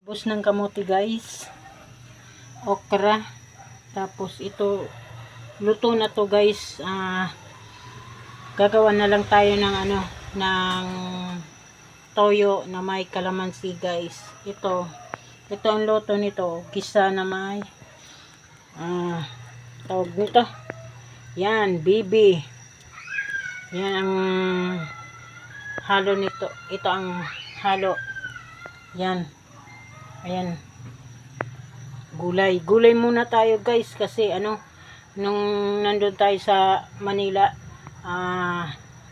Bus ng kamote guys, okra, tapos ito luto na to guys. Gagawa na lang tayo ng ng toyo na may kalamansi guys. Ito ang luto nito, gisa na may tawag nito, yan, bibi. Yan ang halo nito, ito ang halo, yan. Ayan, gulay muna tayo guys, kasi nung nandun tayo sa Manila,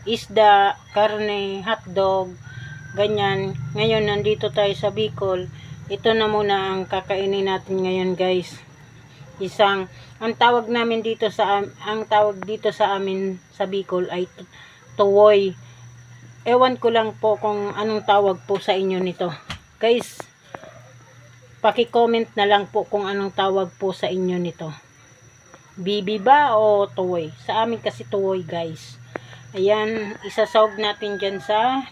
isda, karne, hotdog, ganyan. Ngayon nandito tayo sa Bicol, ito na muna ang kakainin natin ngayon guys. Ang tawag dito sa amin sa Bicol ay tuwoy. Ewan ko lang po kung anong tawag po sa inyo nito guys. Paki-comment na lang po kung anong tawag po sa inyo nito. Bibi ba o tuwoy? Sa amin kasi tuwoy guys. Ayan, isasawag natin dyan sa,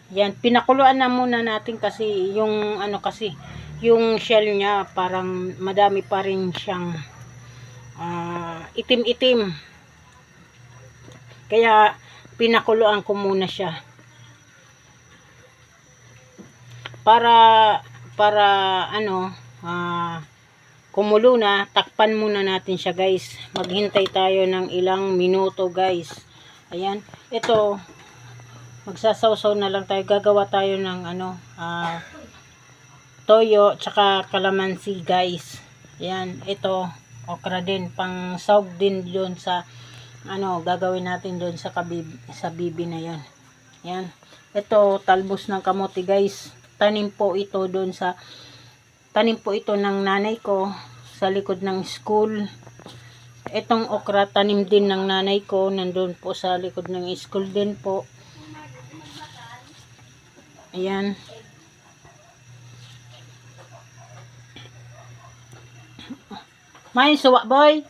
yan, pinakuluan na muna natin kasi yung yung shell niya parang madami pa rin siyang itim-itim. Kaya pinakuluan ko muna siya. Para kumulo na, takpan muna natin siya guys. Maghintay tayo ng ilang minuto guys. Ayan, ito magsasawsaw na lang tayo. Gagawa tayo ng toyo tsaka kalamansi guys. Ayan, ito okra din, pang sawg din doon sa gagawin natin doon sa bibi na yan. Ayan, ito talbos ng kamote guys. Tanim po ito ng nanay ko sa likod ng school. Itong okra tanim din ng nanay ko, nandun po sa likod ng school din po. Ayan, may suwa boy,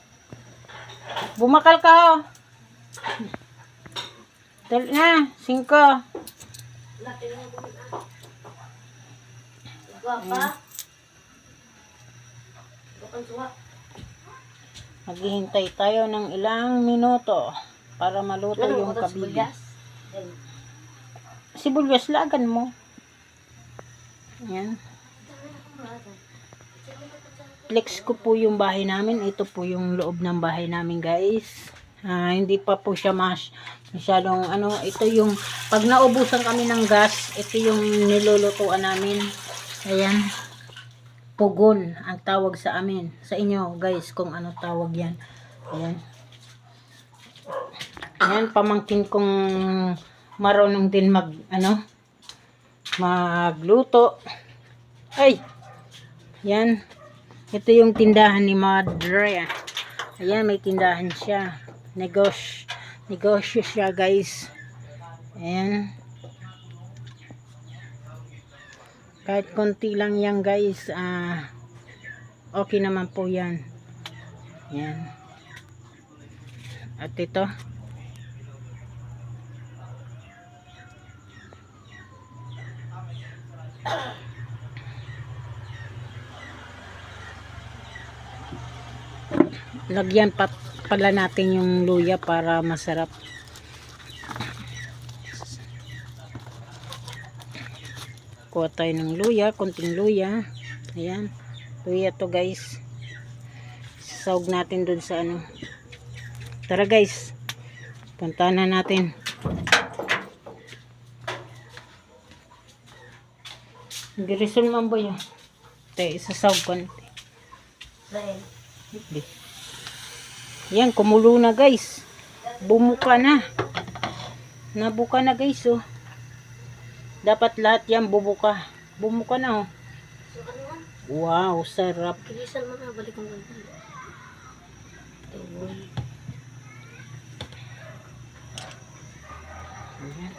bumakal ka dali na 5. Maghihintay tayo ng ilang minuto para maluto yung kabibi. Sibuyas lagan mo. Ayan. Flex ko po yung bahay namin. Ito po yung loob ng bahay namin guys. Hindi pa po siya masyadong ito yung pag naubusan kami ng gas, ito yung nilulutuan namin. Ayan, pugon ang tawag sa amin. Sa inyo guys kung ano tawag yan. Ayan, ayan, pamangkin kong marunong din magluto. Ay, yan, ito yung tindahan ni Madre. Ayan, may tindahan siya, negosyo siya guys. Ayan, kahit konti lang yan guys, okay naman po yan. Yan, at ito lagyan pa pala natin yung luya para masarap. Kuha tayo ng luya, konting luya. Ayan, luya to guys. Sawag natin dun sa Tara guys, puntahan na natin. Girisol man ba yun? Isasawag ko natin. Yan, kumulo na guys. Bumuka na. Nabuka na guys oh. Dapat lahat yan bubuka. Bumuka na oh. Wow, sarap. Bilisan mo na, balik ang ganda. Ayan.